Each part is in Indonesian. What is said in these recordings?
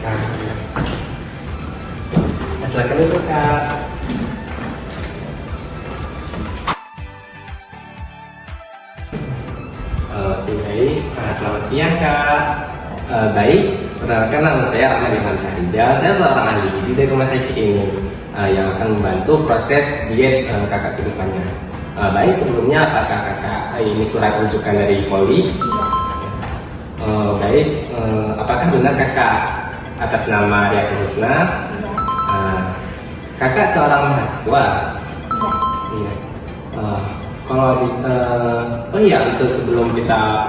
Nah, silakan dulu Kak. Oke, baik. Selamat siang Kak. Baik, perkenalkan nama saya Rahmat Ilham Syahrijal. Saya seorang ahli gizi dari rumah sakit ini yang akan membantu proses diet kakak ke depannya. Baik, sebelumnya apakah kakak ini surat rujukan dari Polri? Baik, apakah benar kakak atas nama Riyatul Husna? Kakak seorang mahasiswa? Iya. Kalau bisa, oh iya, itu sebelum kita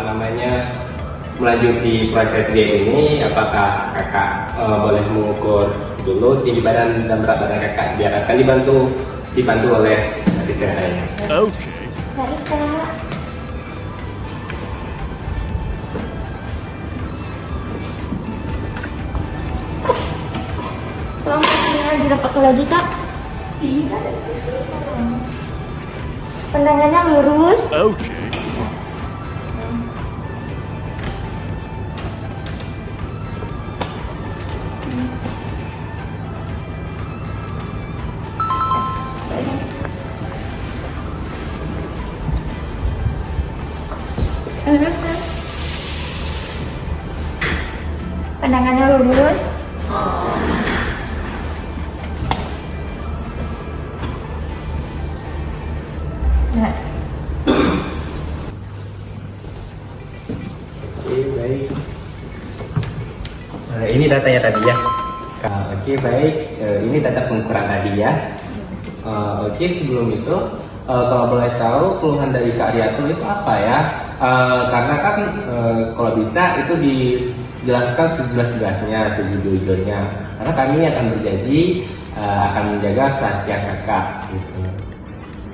melanjuti proses diet ini, apakah kakak boleh mengukur dulu tinggi badan dan berat badan kakak biar akan dibantu oleh asisten saya. Oke. Baik, Kak. Tolong kakinya dirapatkan lagi, Kak. Iya. Pandangannya lurus. Oke. Lurus, Kak. Pandangannya lurus. Nah, Oke, baik. Ini datanya tadi ya. Oke, baik. Ini data pengukuran tadi ya. Oke, sebelum itu, kalau boleh tahu keluhan dari Kak Riyatul itu apa ya? Karena kan kalau bisa itu dijelaskan sejelas-jelasnya, sejujur-jujurnya. Karena kami akan berjanji akan menjaga kerahasiaan kakak. Gitu.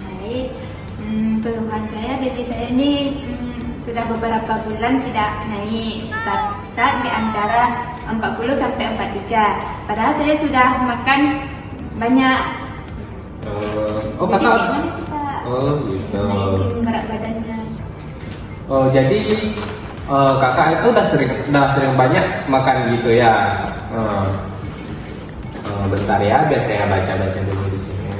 Baik, keluhan saya, baby saya ini sudah beberapa bulan tidak naik berat di antara 40 sampai 43. Padahal saya sudah makan banyak. Oh, Jadi kakak. gimana kita Oh, gitu. naikin berat badannya? Oh, jadi kakak itu udah sering banyak makan gitu ya. Bentar ya, biar saya baca-baca dulu di sini.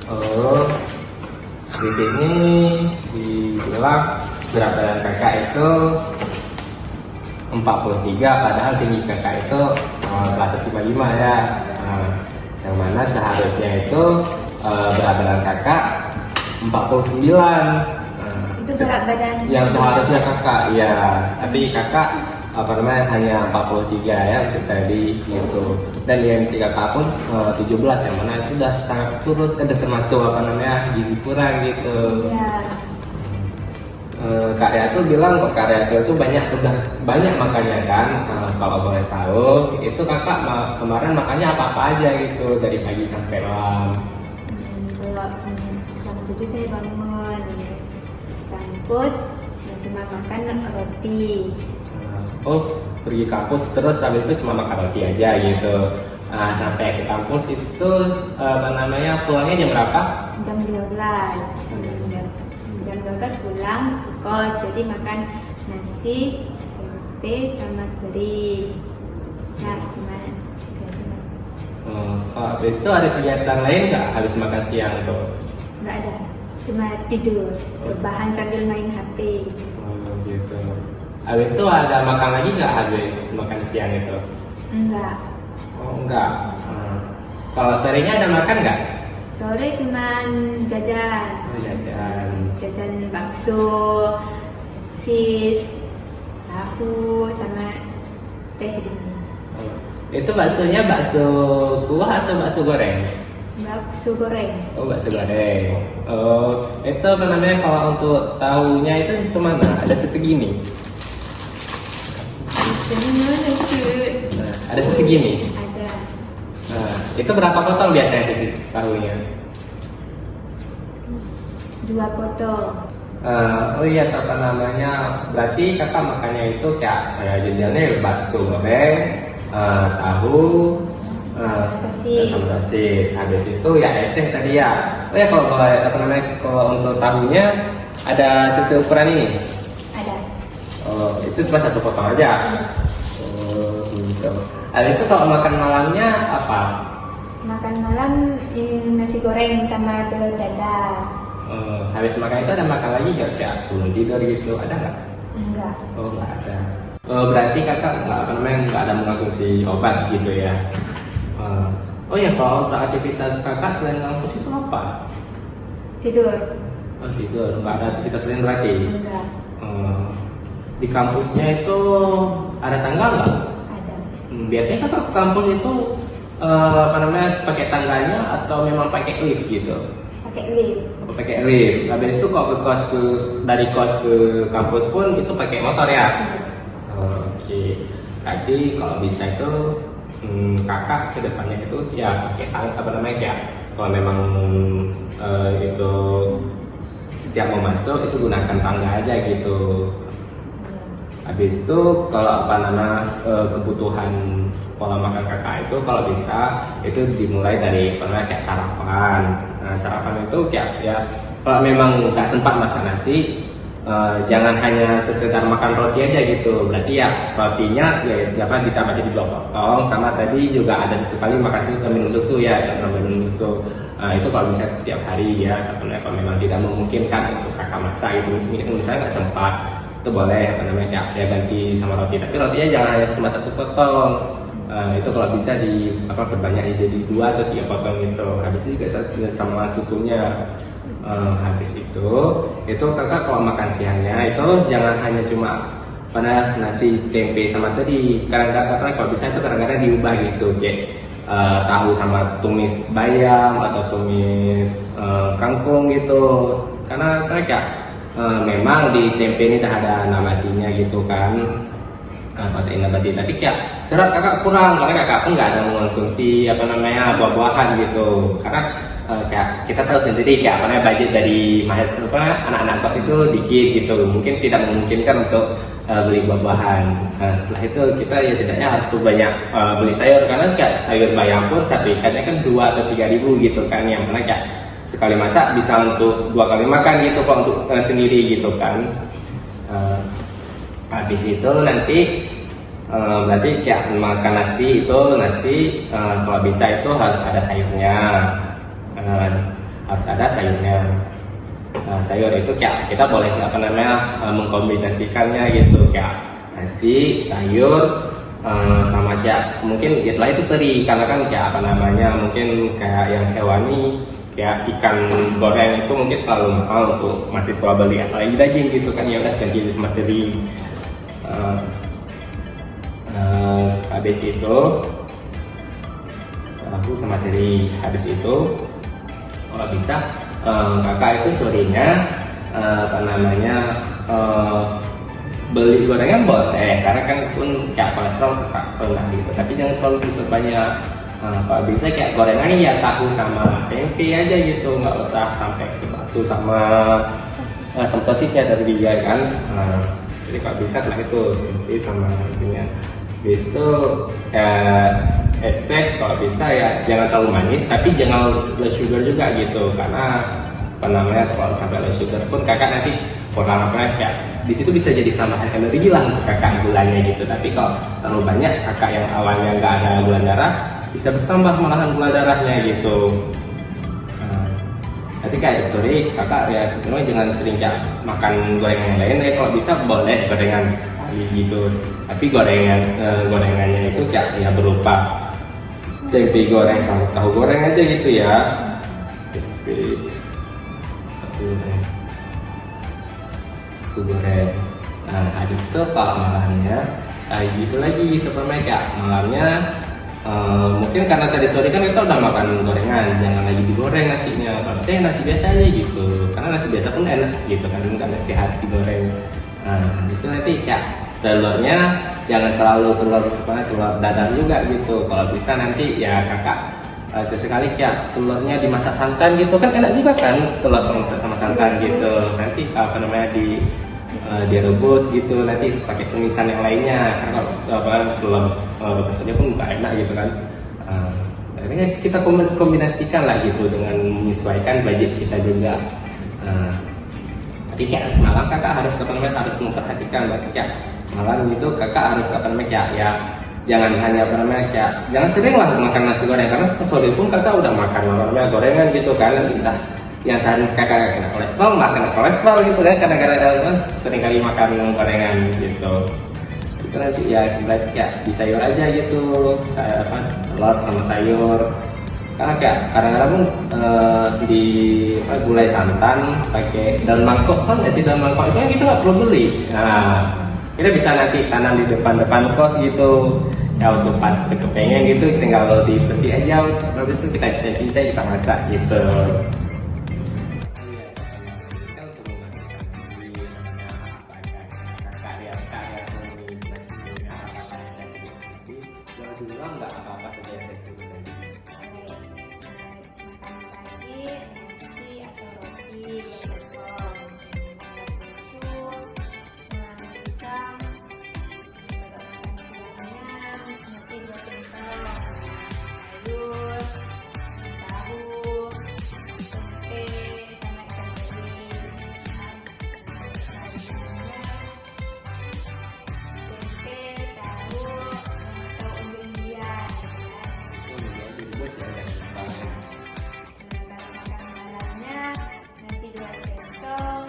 Oh, di sini dibilang berat badan kakak itu 43, padahal tinggi kakak itu 155 ya. Yang mana seharusnya itu berat badan kakak 49. Itu berat badan. Yang seharusnya kakak, ya. Tapi kakak hanya 43 ya untuk tadi gitu. Dan yang 3 tahun 17, yang mana itu udah sangat kurus, ada termasuk gizi kurang gitu. Ya, Kak Riyatul bilang kok Kak Riyatul itu udah banyak makannya kan. Kalau boleh tahu itu kakak kemarin makannya apa aja gitu dari pagi sampai malam. kalau jam 7 saya bangun kampus dan cuma makan roti. Oh, pergi kampus terus habis itu cuma makan roti aja gitu. Sampai ke kampus itu pulangnya jam berapa? Jam 12. Jam 12 pulang ke kos, jadi makan nasi, tempe sama teri. Nah, gimana? Habis itu ada kegiatan lain nggak habis makan siang tuh? Nggak ada, cuma tidur, rebahan sambil main HP. Oh, gitu. Habis itu ada makan lagi nggak habis makan siang itu? Enggak. Oh, enggak. Kalau sorenya ada makan nggak? Sore cuma jajan. Oh, jajan. Jajan bakso, sis, tahu sama teh dingin. Oh, itu baksonya bakso kuah atau bakso goreng? Bakso goreng. Oh, bakso goreng. Oh, itu kalau untuk tahunya itu semana? Ada sesegini. Ada sesegini. Ada. Itu berapa potong biasanya sih tahunya? 2 potong. Oh iya, berarti kakak makannya itu kayak jajannya bakso goreng, tahu, Sosis. sama sosis. Habis itu ya es teh tadi ya. Oh ya, kalau untuk tahunya ada sesuai ukuran ini. Ada. Oh, itu cuma satu potong aja. Oh, gitu. Habis itu kalau makan malamnya apa? Makan malam nasi goreng sama telur dadar. Habis makan itu ada makan lagi nggak kayak sebelum tidur gitu, ada nggak? Enggak. Oh, nggak ada. Berarti kakak nggak ada mengonsumsi obat gitu ya? Oh ya, kalau untuk aktivitas kakak selain ngampus itu apa? Tidur. Oh, tidur, nggak ada aktivitas lain berarti? Enggak. Di kampusnya itu ada tangga nggak? Ada. Biasanya kakak ke kampus itu pakai tangganya atau memang pakai lift gitu? Pakai lift. Pakai lift. Habis itu kalau dari kos ke kampus pun itu pakai motor ya? Oke. Jadi kalau bisa itu kakak ke depannya itu ya pakai ya. Kalau memang itu setiap mau masuk itu gunakan tangga aja gitu. Habis itu kalau kebutuhan pola makan kakak itu kalau bisa itu dimulai dari kayak sarapan. Nah, sarapan itu kayak ya kalau memang nggak sempat masak nasi, jangan hanya sekedar makan roti aja gitu. Berarti ya rotinya ya ditambah jadi 2 potong, sama tadi juga ada sekali makan minum susu ya, minum susu. Itu kalau bisa setiap hari ya, kalau memang tidak memungkinkan untuk kakak masak gitu, misalnya nggak sempat, itu boleh ya ganti sama roti, tapi rotinya jangan hanya cuma 1 potong. Itu kalau bisa perbanyak jadi 2 atau 3 potong gitu. Habis itu juga sama susunya. Habis itu kakak kalau makan siangnya itu jangan hanya cuma nasi tempe sama tadi. Kadang-kadang kalau bisa itu kadang-kadang diubah gitu, kayak tahu sama tumis bayam atau tumis kangkung gitu. Karena kayak memang di tempe ini dah ada nabatinya gitu kan, protein nabati, tapi kayak serat kakak kurang karena kakak pun nggak ada mengonsumsi buah-buahan gitu. Karena kayak kita tahu sendiri kayak budget dari anak-anak kos itu dikit gitu, mungkin tidak memungkinkan untuk beli buah-buahan. Setelah itu kita ya setidaknya harus banyak beli sayur, karena kayak sayur bayam pun satu ikannya kan 2 atau 3 ribu gitu kan, yang mana kayak sekali masak bisa untuk 2 kali makan gitu kok untuk sendiri gitu kan. Habis itu nanti berarti kayak makan nasi kalau bisa itu harus ada sayurnya, sayur itu kayak kita boleh mengkombinasikannya gitu, kayak nasi, sayur, sama kayak mungkin setelah itu teri, karena kan kayak mungkin kayak yang hewani kayak ikan goreng itu mungkin terlalu mahal untuk mahasiswa beli, apalagi daging gitu kan, ya udah ganti sama teri. Habis itu aku sama teri. Habis itu kalau bisa kakak itu sorenya beli gorengan boleh, karena kan pun kayak kolesterol kakak pernah gitu, tapi jangan terlalu banyak. Kalau bisa kayak gorengannya ya tahu sama tempe aja gitu, nggak usah sampai ke bakso sama sosis ya dari dia kan. Jadi kalau bisa setelah itu tempe sama ininya. Habis itu es teh kalau bisa ya jangan terlalu manis, tapi jangan low sugar juga gitu, karena kalau sampai low sugar pun kakak nanti kurang kayak di situ bisa jadi tambahan energi lah untuk kakak gulanya gitu. Tapi kalau terlalu banyak kakak yang awalnya nggak ada gula darah bisa bertambah malahan gula darahnya gitu. Nanti kayak sore kakak ya memang jangan sering kayak makan gorengan yang lain ya, kalau bisa boleh gorengan sekali gitu, tapi gorengannya itu kayak ya berupa tempe goreng sama tahu goreng aja gitu ya. Tempe tahu goreng. Habis itu kalau malamnya gitu lagi kayak malamnya mungkin karena tadi sore kan kita udah makan gorengan, jangan lagi digoreng nasinya, berarti nasi biasa aja gitu, karena nasi biasa pun enak gitu kan, nggak mesti harus digoreng. Itu nanti ya telurnya jangan selalu telur dadar juga gitu, kalau bisa nanti ya kakak sesekali kayak telurnya dimasak santan gitu kan, enak juga kan telur masak sama santan gitu, nanti direbus gitu, nanti pakai tumisan yang lainnya, karena telur rebus aja pun nggak enak gitu kan. Akhirnya kita kombinasikan lah gitu dengan menyesuaikan budget kita juga. Jadi kayak malam kakak harus apa namanya harus memperhatikan, berarti kayak malam gitu kakak harus apa namanya kayak ya jangan hanya apa namanya kayak jangan sering lah makan nasi goreng, karena sore pun kakak udah makan apa namanya gorengan gitu kan, udah yang sehari kakak kena kolesterol makan kolesterol gitu kan, karena gara-gara sering kali makan gorengan gitu. Itu nanti ya berarti kayak di sayur aja gitu, apa telur sama sayur. Karena kayak kadang-kadang di apa, gulai santan pakai daun mangkok, kan nggak sih daun mangkok itu kan kita nggak perlu beli. Nah kita bisa nanti tanam di depan kos gitu. Ya untuk pas kepengen gitu tinggal dipetik aja, habis itu kita cincin kita masak gitu. Nggak apa-apa saja yang Makanan pagi, nasi atau roti, lontong, susu, pisang. Kalau makan siangnya nasi 2 sendok, sayur, tahu, tempe, sama ikan teri. Tempe, tahu, atau umbi-umbian. Kalau makan malamnya nasi 2 sendok,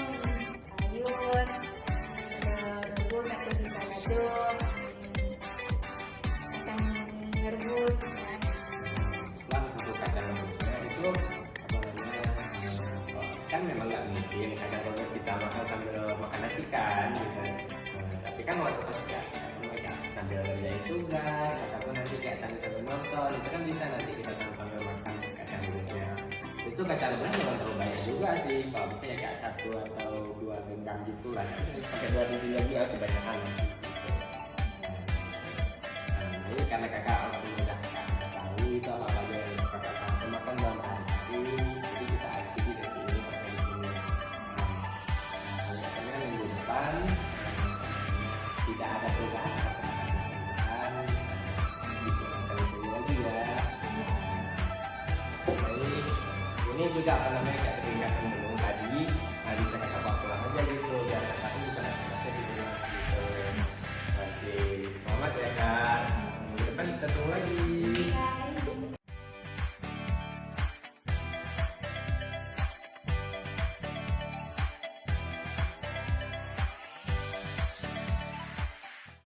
sayur, rebus atau bisa aduk, kacang rebus ya. untuk kacang rebusnya itu apa namanya kan memang nggak mungkin kacang rebus kita makan sambil makan nasi kan gitu. Tapi kan waktu pas kayak sambil ngerjain tugas ataupun nanti kayak sambil nonton itu kan bisa nanti kita sambil makan kacang rebusnya. Itu kacang rebusnya jangan terlalu banyak juga sih, kalau bisa ya kayak 1 atau 2 genggam gitu lah, pakai 2 biji lagi ya kebanyakan. Jadi karena kakak udah tahu itu apa aja yang kakak akan makan dalam hari, jadi kita akhiri dari sini sampai di sini. Karena minggu depan tidak ada perubahan bisa lagi ya. Jadi ini juga apa namanya